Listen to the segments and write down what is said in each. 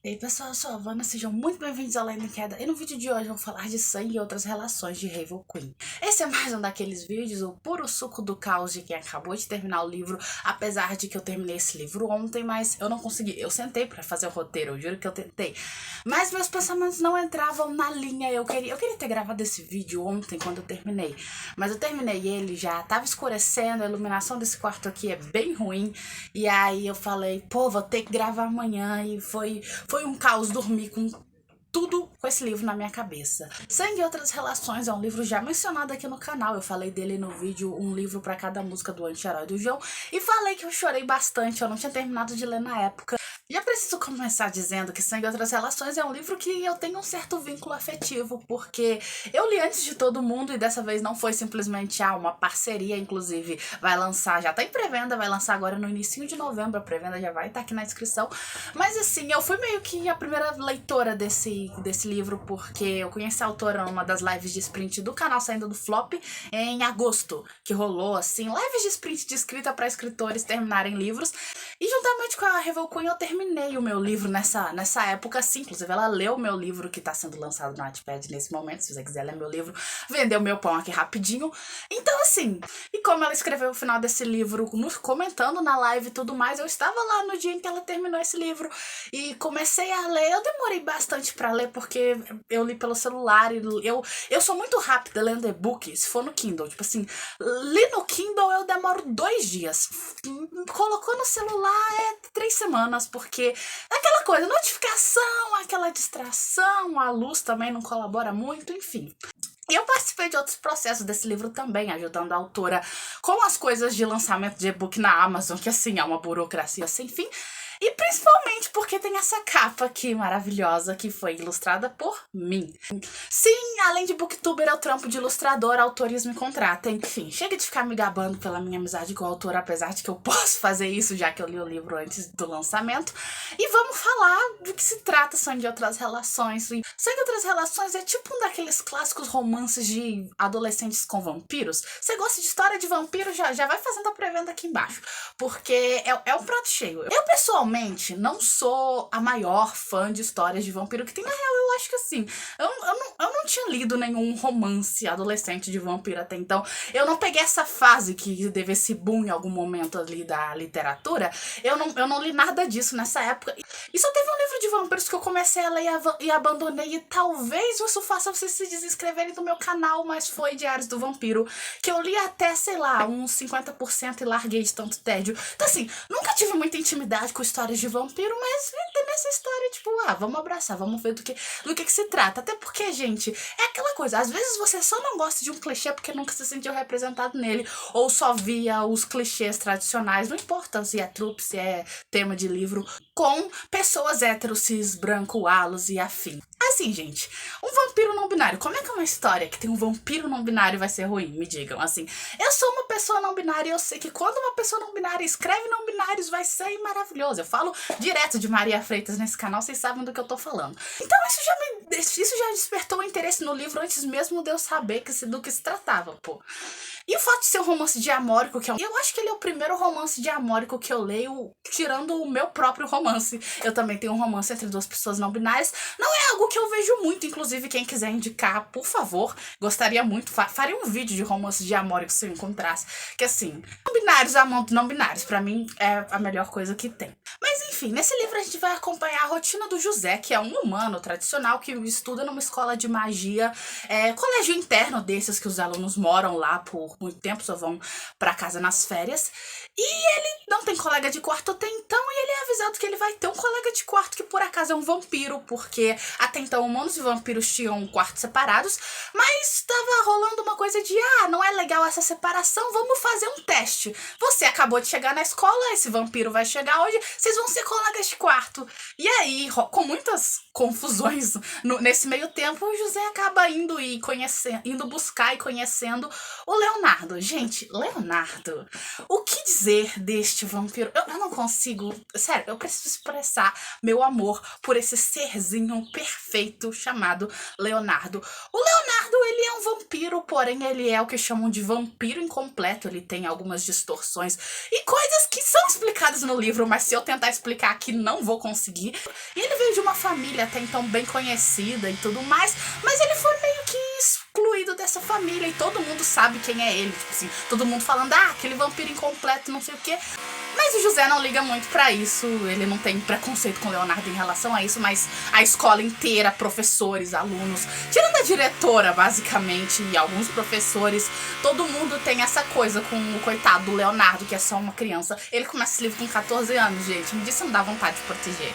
E aí pessoal, eu sou a Havana, sejam muito bem-vindos ao Lenda em Queda. E no vídeo de hoje eu vou falar de sangue e outras relações de Raven Queen. Esse é mais um daqueles vídeos, o puro suco do caos de quem acabou de terminar o livro. Apesar de que eu terminei esse livro ontem, mas eu não consegui. Eu sentei pra fazer o roteiro, eu juro que eu tentei. Mas meus pensamentos não entravam na linha. Eu queria ter gravado esse vídeo ontem quando eu terminei. Mas eu terminei ele, já tava escurecendo, a iluminação desse quarto aqui é bem ruim. E aí eu falei, pô, vou ter que gravar amanhã. E foi um caos dormir com tudo com esse livro na minha cabeça. Sangue e Outras Relações é um livro já mencionado aqui no canal. Eu falei dele no vídeo Um Livro pra Cada Música do Anti-Herói do João. E falei que eu chorei bastante, eu não tinha terminado de ler na época. Já preciso começar dizendo que Sangue e Outras Relações é um livro que eu tenho um certo vínculo afetivo, porque eu li antes de todo mundo e dessa vez não foi simplesmente uma parceria, inclusive vai lançar, já tá em pré-venda, vai lançar agora no início de novembro, a pré-venda já vai estar aqui na descrição. Mas assim, eu fui meio que a primeira leitora desse livro, porque eu conheci a autora numa das lives de sprint do canal Saindo do Flop em agosto, que rolou assim, lives de sprint de escrita para escritores terminarem livros. E juntamente com a Raven Queen eu terminei o meu livro nessa época, sim. Inclusive ela leu o meu livro que tá sendo lançado no Wattpad nesse momento. Se você quiser ler meu livro, vendeu meu pão aqui rapidinho. Então assim, e como ela escreveu o final desse livro, comentando na live e tudo mais, eu estava lá no dia em que ela terminou esse livro e comecei a ler. Eu demorei bastante pra ler porque eu li pelo celular e eu sou muito rápida lendo e-book, se for no Kindle. Tipo assim, li no Kindle eu demoro 2 dias. Colocou no celular 3 semanas, porque aquela coisa, notificação, aquela distração, a luz também não colabora muito, enfim. E eu participei de outros processos desse livro também, ajudando a autora com as coisas de lançamento de e-book na Amazon, que assim é uma burocracia sem fim. E principalmente porque tem essa capa aqui maravilhosa que foi ilustrada por mim. Sim, além de booktuber, eu trampo de ilustrador, autores me contratam. Enfim, chega de ficar me gabando pela minha amizade com o autor, apesar de que eu posso fazer isso, já que eu li o livro antes do lançamento. E vamos falar do que se trata Sangue e Outras Relações. Sangue e Outras Relações é tipo um daqueles clássicos romances de adolescentes com vampiros. Você gosta de história de vampiro, já vai fazendo a pré-venda aqui embaixo, porque é um prato cheio. Eu, pessoalmente, não sou a maior fã de histórias de vampiro que tem. Na real, eu acho que assim, eu não tinha lido nenhum romance adolescente de vampiro até então. Eu não peguei essa fase que teve esse boom em algum momento ali da literatura. Eu não li nada disso nessa época. E só teve um livro de vampiros que eu comecei a ler e abandonei. E talvez isso faça vocês se desinscreverem do meu canal, mas foi Diários do Vampiro, que eu li até, sei lá, uns 50% e larguei de tanto tédio. Então assim, nunca tive muita intimidade com histórias de vampiro, mas entrei nessa história, tipo, vamos abraçar, vamos ver do que se trata. Até porque, gente, é aquela coisa, às vezes você só não gosta de um clichê porque nunca se sentiu representado nele, ou só via os clichês tradicionais, não importa se é trupe, se é tema de livro, com pessoas héteros, cis, branco, alos e afim. Assim, gente, um vampiro não binário, como é que é uma história que tem um vampiro não binário vai ser ruim? Me digam, assim. Eu sou uma pessoa não binária e eu sei que quando uma pessoa não binária escreve não binários vai ser maravilhoso. Eu falo direto de Maria Freitas nesse canal, vocês sabem do que eu tô falando. Então isso já despertou o interesse no livro antes mesmo de eu saber do que se tratava, pô. E o fato de ser um romance diamórico, eu acho que ele é o primeiro romance diamórico que eu leio, tirando o meu próprio romance. Eu também tenho um romance entre duas pessoas não binárias. Não é algo que eu vejo muito, inclusive quem quiser indicar, por favor, gostaria muito, faria um vídeo de romance diamórico se eu encontrasse. Que assim, não binários amando não binários, pra mim é a melhor coisa que tem. Mas enfim, nesse livro a gente vai acompanhar a rotina do José, que é um humano tradicional que estuda numa escola de magia, colégio interno desses que os alunos moram lá por muito tempo, só vão pra casa nas férias. E ele não tem colega de quarto até então, e ele é avisado que ele vai ter um colega de quarto que por acaso é um vampiro, porque até então humanos e vampiros tinham quartos separados, mas estava rolando uma coisa de, não é legal essa separação, vamos fazer um teste. Você acabou de chegar na escola, esse vampiro vai chegar hoje, vocês vão ser colegas de quarto. E aí, com muitas confusões nesse meio tempo, o José acaba indo buscar e conhecendo o Leonardo. Leonardo, gente, Leonardo, o que dizer deste vampiro? Eu não consigo, sério, eu preciso expressar meu amor por esse serzinho perfeito chamado Leonardo. O Leonardo, ele é um vampiro, porém ele é o que chamam de vampiro incompleto, ele tem algumas distorções e coisas que são explicadas no livro, mas se eu tentar explicar aqui não vou conseguir. E ele veio de uma família até então bem conhecida e tudo mais, mas ele foi meio que excluído dessa família e todo mundo sabe quem é ele, tipo assim, todo mundo falando, aquele vampiro incompleto, não sei o quê. Mas o José não liga muito pra isso, ele não tem preconceito com o Leonardo em relação a isso, mas a escola inteira, professores, alunos, tirando a diretora, basicamente, e alguns professores, todo mundo tem essa coisa com o coitado do Leonardo, que é só uma criança. Ele começa esse livro com 14 anos, gente, me diz se não dá vontade de proteger.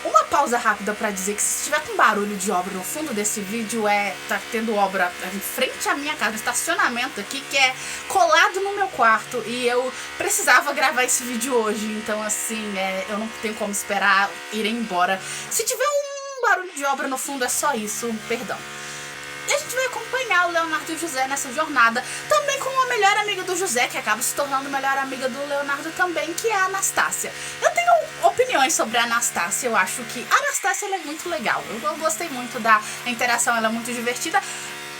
Uma pausa rápida pra dizer que se tiver com barulho de obra no fundo desse vídeo, tá tendo obra em frente à minha casa, no estacionamento aqui, que é colado no meu quarto, e eu precisava gravar esse vídeo hoje, então assim, eu não tenho como esperar ir embora. Se tiver um barulho de obra no fundo, é só isso, perdão. E a gente vai acompanhar o Leonardo e o José nessa jornada, também com a melhor amiga do José, que acaba se tornando melhor amiga do Leonardo também, que é a Anastácia. Eu tenho opiniões sobre a Anastácia, eu acho que a Anastácia ela é muito legal, eu gostei muito da interação, ela é muito divertida.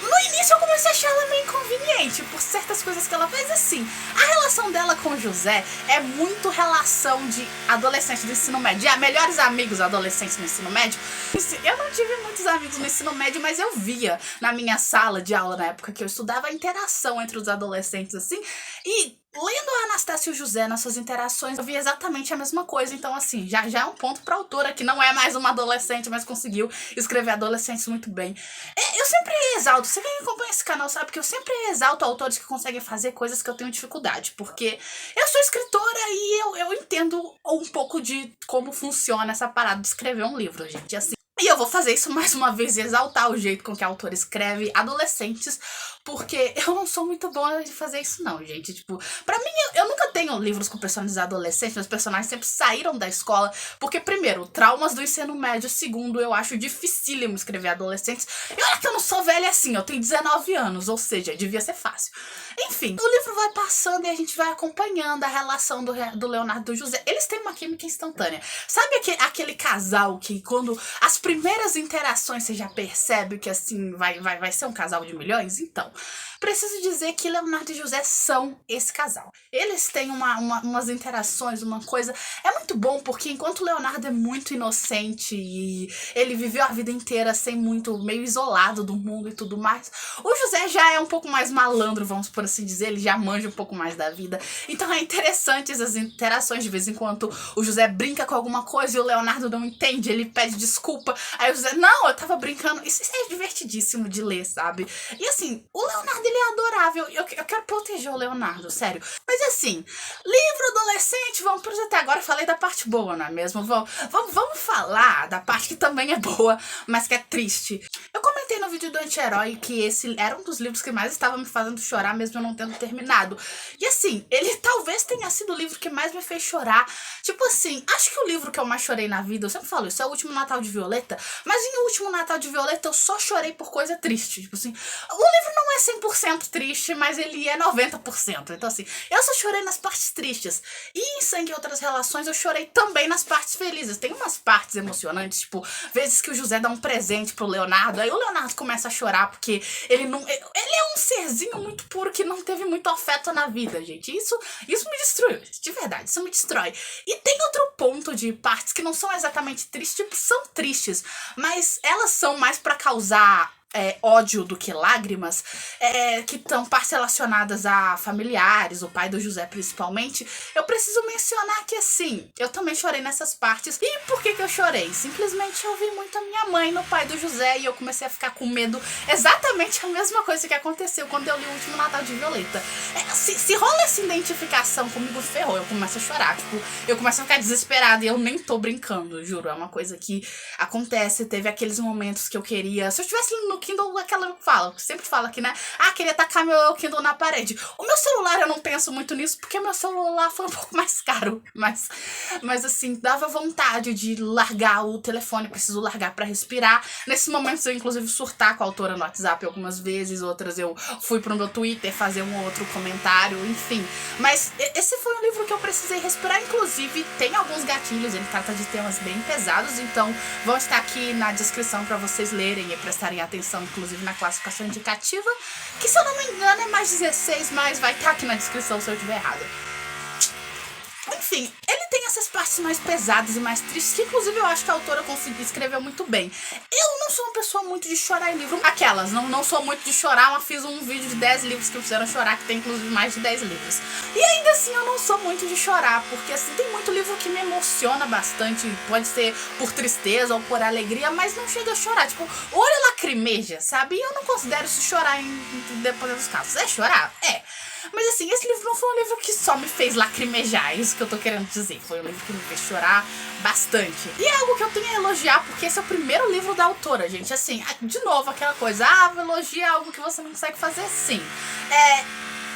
No início eu comecei a achar ela meio inconveniente por certas coisas que ela faz, assim. A relação dela com o José é muito relação de adolescente do ensino médio. Melhores amigos adolescentes no ensino médio. Eu não tive muitos amigos no ensino médio, mas eu via na minha sala de aula, na época que eu estudava, a interação entre os adolescentes, assim. E lendo a Anastácia e o José nas suas interações, eu vi exatamente a mesma coisa. Então, assim, já é um ponto pra autora, que não é mais uma adolescente, mas conseguiu escrever adolescentes muito bem. Eu sempre exalto, você quem acompanha esse canal sabe que eu sempre exalto autores que conseguem fazer coisas que eu tenho dificuldade, porque eu sou escritora e eu entendo um pouco de como funciona essa parada de escrever um livro, gente, assim. E eu vou fazer isso mais uma vez e exaltar o jeito com que a autora escreve adolescentes, porque eu não sou muito boa de fazer isso não, gente. Tipo, pra mim, eu nunca tenho livros com personagens adolescentes, meus personagens sempre saíram da escola, porque primeiro, traumas do ensino médio, segundo, eu acho dificílimo escrever adolescentes. E olha que eu não sou velha assim, eu tenho 19 anos, ou seja, devia ser fácil. Enfim, o livro vai passando e a gente vai acompanhando a relação do Leonardo e do José. Eles têm uma química instantânea. Sabe aquele casal que quando as primeiras interações você já percebe que assim vai ser um casal de milhões? Então, preciso dizer que Leonardo e José são esse casal. Eles têm umas interações, uma coisa... É muito bom porque enquanto o Leonardo é muito inocente e ele viveu a vida inteira sem muito, meio isolado do mundo e tudo mais, o José já é um pouco mais malandro, vamos por assim dizer, ele já manja um pouco mais da vida. Então é interessante essas interações, de vez em quando o José brinca com alguma coisa e o Leonardo não entende, ele pede desculpa, aí o José, não, eu tava brincando. Isso é divertidíssimo de ler, sabe? E assim, o Leonardo, ele é adorável, eu quero proteger o Leonardo, sério. Mas assim, livro adolescente, vamos projetar. Agora eu falei da parte boa, não é mesmo? Vamos falar da parte que também é boa, mas que é triste. Eu comentei no vídeo do Anti-Herói que esse era um dos livros que mais estava me fazendo chorar, mesmo eu não tendo terminado. E assim, ele talvez tenha sido o livro que mais me fez chorar. Tipo assim, acho que o livro que eu mais chorei na vida, eu sempre falo isso, é O Último Natal de Violeta, mas em O Último Natal de Violeta eu só chorei por coisa triste. Tipo assim, o livro não é 100% triste, mas ele é 90%. Então assim, eu só chorei nas partes tristes. E em Sangue e Outras Relações eu chorei também nas partes felizes. Tem umas partes emocionantes, tipo, vezes que o José dá um presente pro Leonardo, aí o Leonardo começa a chorar porque ele é um serzinho muito puro que não teve muito afeto na vida, gente. Isso me destruiu, de verdade, isso me destrói. E tem outro ponto de partes que não são exatamente tristes, tipo, são tristes, mas elas são mais pra causar ódio do que lágrimas, que estão partes relacionadas a familiares, o pai do José principalmente. Eu preciso mencionar que assim, eu também chorei nessas partes. E por que eu chorei? Simplesmente eu vi muito a minha mãe no pai do José e eu comecei a ficar com medo. Exatamente a mesma coisa que aconteceu quando eu li O Último Natal de Violeta. Se rola essa identificação comigo, ferrou, eu começo a chorar, tipo, eu começo a ficar desesperada e eu nem tô brincando, juro, é uma coisa que acontece. Teve aqueles momentos que eu queria, se eu estivesse no Kindle, aquela sempre fala aqui, né? Ah, queria tacar meu Kindle na parede. O meu celular, eu não penso muito nisso, porque meu celular foi um pouco mais caro. Mas assim, dava vontade de largar o telefone, preciso largar pra respirar. Nesses momentos eu, inclusive, surtar com a autora no WhatsApp algumas vezes, outras eu fui pro meu Twitter fazer um outro comentário, enfim. Mas esse foi um livro que eu precisei respirar, inclusive tem alguns gatilhos, ele trata de temas bem pesados, então vão estar aqui na descrição para vocês lerem e prestarem atenção, inclusive na classificação indicativa, que se eu não me engano é mais 16, mas vai estar aqui na descrição se eu estiver errado. Enfim, ele tem essas partes mais pesadas e mais tristes, que inclusive eu acho que a autora conseguiu escrever muito bem. Eu não sou uma pessoa muito de chorar em livro. Aquelas, não sou muito de chorar, mas fiz um vídeo de 10 livros que me fizeram chorar, que tem inclusive mais de 10 livros. E ainda assim eu não sou muito de chorar, porque assim, tem muito livro que me emociona bastante, pode ser por tristeza ou por alegria, mas não chega a chorar. Tipo, o olho lacrimeja, sabe? E eu não considero isso chorar depois dos casos. É chorar? É. Mas assim, esse livro não foi um livro que só me fez lacrimejar, é isso que eu tô querendo dizer. Foi um livro que me fez chorar bastante. E é algo que eu tenho a elogiar, porque esse é o primeiro livro da autora, gente. Assim, de novo, aquela coisa, elogia algo que você não consegue fazer, sim.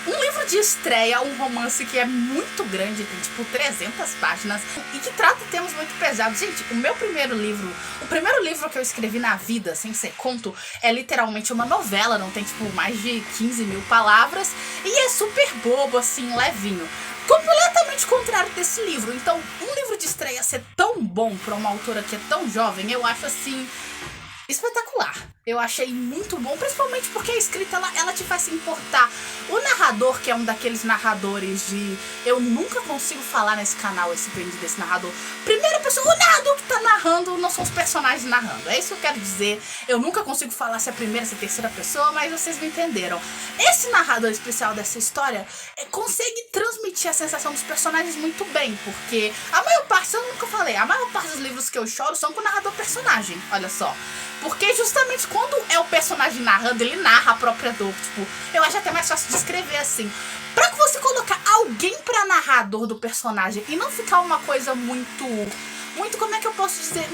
Um livro de estreia, um romance que é muito grande, tem tipo 300 páginas, e que trata temas muito pesados. Gente, o primeiro livro que eu escrevi na vida, sem ser conto, é literalmente uma novela, não tem tipo mais de 15 mil palavras, e é super bobo, assim, levinho. Completamente contrário desse livro. Então, um livro de estreia ser tão bom pra uma autora que é tão jovem, eu acho assim espetacular. Eu achei muito bom, principalmente porque a escrita ela te faz se importar. O narrador, que é um daqueles narradores de... Eu nunca consigo falar nesse canal esse brinde desse narrador. Primeira pessoa, o narrador que tá narrando não são os personagens narrando. É isso que eu quero dizer. Eu nunca consigo falar se é a primeira, se é a terceira pessoa, mas vocês me entenderam. Esse narrador especial dessa história consegue transmitir a sensação dos personagens muito bem, porque a maior parte, eu nunca falei, a maior parte dos livros que eu choro são com o narrador personagem, olha só. Porque justamente quando é o personagem narrando, ele narra a própria dor. Tipo, eu acho até mais fácil de escrever assim. Pra que você colocar alguém pra narrar a dor do personagem e não ficar uma coisa muito, como é que eu posso dizer?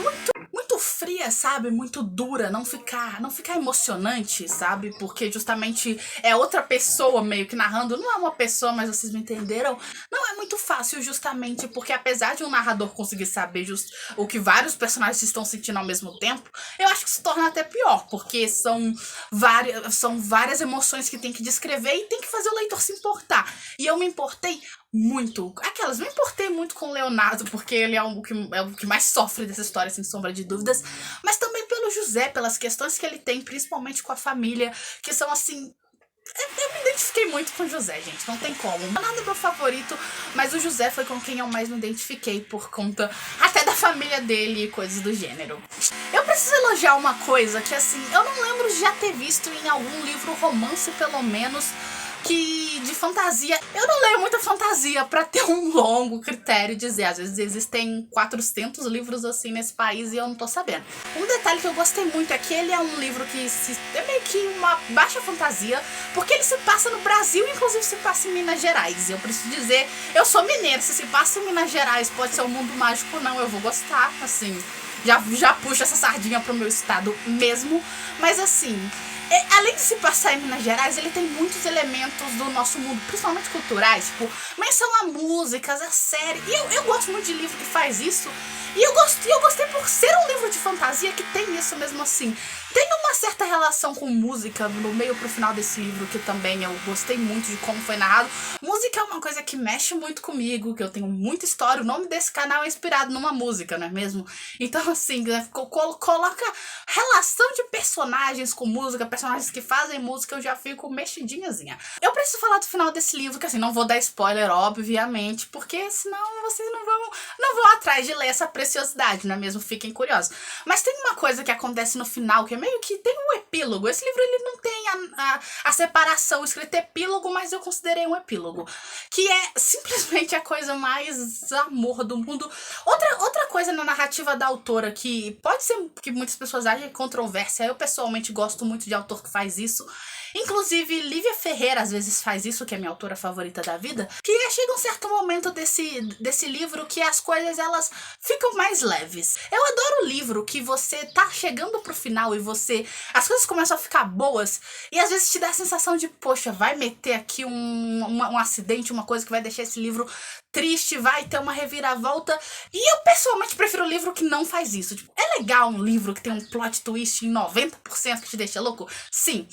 Muito fria, sabe? Muito dura, não ficar emocionante, sabe? Porque justamente é outra pessoa meio que narrando, não é uma pessoa, mas vocês me entenderam. Não é muito fácil, justamente porque apesar de um narrador conseguir saber o que vários personagens estão sentindo ao mesmo tempo, eu acho que se torna até pior, porque são várias emoções que tem que descrever e tem que fazer o leitor se importar. E eu me importei muito. Me importei muito com o Leonardo, porque ele é o que mais sofre dessa história, sem sombra de dúvidas. Mas também pelo José, pelas questões que ele tem, principalmente com a família, que são assim... Eu me identifiquei muito com o José, gente, não tem como. Nada é meu favorito, mas o José foi com quem eu mais me identifiquei, por conta até da família dele e coisas do gênero. Eu preciso elogiar uma coisa que, assim, eu não lembro de já ter visto em algum livro romance, pelo menos, que de fantasia. Eu não leio muita fantasia pra ter um longo critério de dizer. Às vezes existem 400 livros assim nesse país e eu não tô sabendo. Um detalhe que eu gostei muito é que ele é um livro que é meio que uma baixa fantasia, porque ele se passa no Brasil, inclusive se passa em Minas Gerais. Eu preciso dizer, eu sou mineira, se passa em Minas Gerais, pode ser um mundo mágico, não, eu vou gostar, assim. Já puxo essa sardinha pro meu estado mesmo, mas assim... Além de se passar em Minas Gerais, ele tem muitos elementos do nosso mundo, principalmente culturais, tipo, menção a músicas, a série. E eu gosto muito de livro que faz isso. E eu gostei por ser um livro de fantasia que tem isso mesmo assim. Tem uma certa relação com música no meio pro final desse livro, que também eu gostei muito de como foi narrado. Música é uma coisa que mexe muito comigo, que eu tenho muita história. O nome desse canal é inspirado numa música, não é mesmo? Então, assim, coloca relação de personagens com música, personagens que fazem música, eu já fico mexidinhazinha. Eu preciso falar do final desse livro, que assim, não vou dar spoiler, obviamente, porque senão vocês não vão atrás de ler essa preciosidade, não é mesmo? Fiquem curiosos. Mas tem uma coisa que acontece no final, que é meio que tem um epílogo. Esse livro, ele não tem a separação escrita epílogo, mas eu considerei um epílogo. Que é simplesmente a coisa mais amor do mundo. Outra coisa na narrativa da autora que pode ser que muitas pessoas achem controvérsia, eu pessoalmente gosto muito de autor que faz isso. Inclusive, Lívia Ferreira às vezes faz isso, que é minha autora favorita da vida, que chega um certo momento desse livro que as coisas elas ficam mais leves. Eu adoro o livro que você tá chegando pro final e as coisas começam a ficar boas e às vezes te dá a sensação de, poxa, vai meter aqui um acidente, uma coisa que vai deixar esse livro triste, vai ter uma reviravolta. E eu pessoalmente prefiro o livro que não faz isso. Tipo, é legal um livro que tem um plot twist em 90% que te deixa louco? Sim.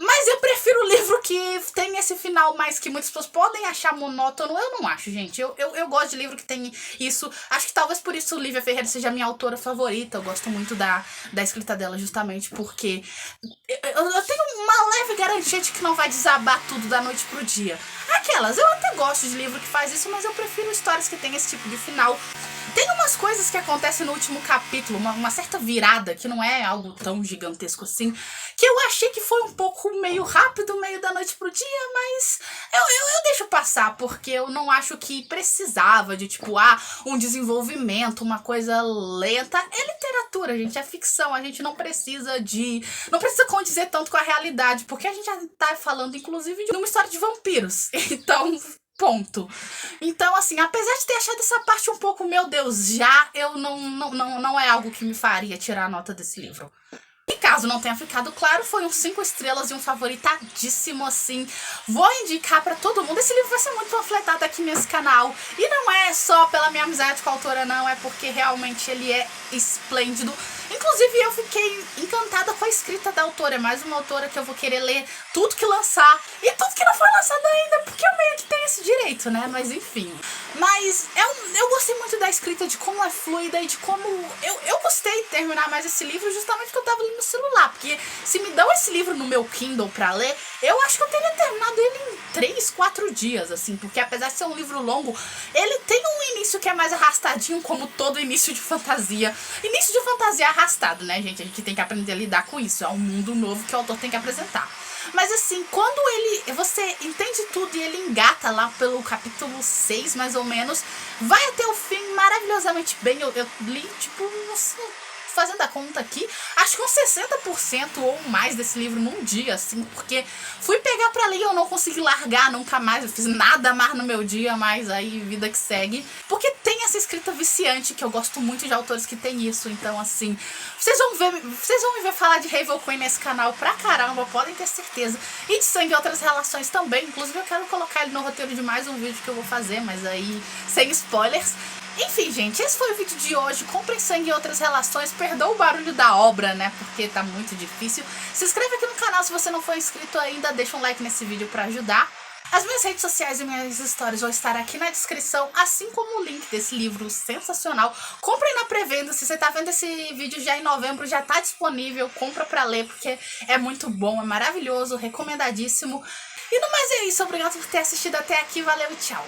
Mas eu prefiro o livro que tem esse final mais que muitas pessoas podem achar monótono. Eu não acho, gente. Eu gosto de livro que tem isso. Acho que talvez por isso Lívia Ferreira seja a minha autora favorita. Eu gosto muito da escrita dela justamente porque eu tenho uma leve garantia de que não vai desabar tudo da noite pro dia. Eu até gosto de livro que faz isso, mas eu prefiro histórias que tem esse tipo de final. Tem umas coisas que acontecem no último capítulo, uma certa virada, que não é algo tão gigantesco assim, que eu achei que foi um pouco meio rápido, meio da noite pro dia, mas eu deixo passar, porque eu não acho que precisava de, tipo, um desenvolvimento, uma coisa lenta. É literatura, gente, é ficção, a gente não precisa condizer tanto com a realidade, porque a gente já tá falando, inclusive, de uma história de vampiros, então... Ponto. Então, assim, apesar de ter achado essa parte um pouco, meu Deus, eu não é algo que me faria tirar a nota desse livro. E caso não tenha ficado claro, foi um 5 estrelas e um favoritadíssimo, assim. Vou indicar pra todo mundo. Esse livro vai ser muito panfletado aqui nesse canal. E não é só pela minha amizade com a autora, não. É porque realmente ele é esplêndido. Inclusive, eu fiquei encantada com a escrita da autora. É mais uma autora que eu vou querer ler tudo que lançar. E tudo que não foi lançado ainda, porque eu meio que tenho esse direito, né? Mas enfim. Mas eu gostei muito da escrita, de como é fluida e de como... Eu gostei de terminar mais esse livro justamente porque eu tava lendo no celular. Porque se me dão esse livro no meu Kindle pra ler, eu acho que eu teria terminado ele em 3, 4 dias, assim. Porque apesar de ser um livro longo, ele tem um início que é mais arrastadinho, como todo início de fantasia. Início de fantasia arrastado, né, gente? A gente tem que aprender a lidar com isso. É um mundo novo que o autor tem que apresentar. Mas assim, quando você entende tudo e ele engata lá pelo capítulo 6, mais ou menos, vai até o fim maravilhosamente bem. Eu li, tipo, fazendo a conta aqui, acho que uns 60% ou mais desse livro num dia, assim, porque fui pegar pra ler e eu não consegui largar nunca mais, eu fiz nada mais no meu dia, mas aí vida que segue, porque tem essa escrita viciante, que eu gosto muito de autores que tem isso, então assim, vocês vão me ver falar de Ravel Queen nesse canal pra caramba, podem ter certeza, e de Sangue e Outras Relações também, inclusive eu quero colocar ele no roteiro de mais um vídeo que eu vou fazer, mas aí sem spoilers. Enfim, gente, esse foi o vídeo de hoje. Comprem Sangue e Outras Relações. Perdoa o barulho da obra, né? Porque tá muito difícil. Se inscreve aqui no canal se você não for inscrito ainda. Deixa um like nesse vídeo pra ajudar. As minhas redes sociais e minhas histórias vão estar aqui na descrição, assim como o link desse livro sensacional. Comprem na pré-venda. Se você tá vendo esse vídeo já em novembro, já tá disponível. Compra pra ler, porque é muito bom, é maravilhoso, recomendadíssimo. E no mais é isso. Obrigado por ter assistido até aqui. Valeu e tchau.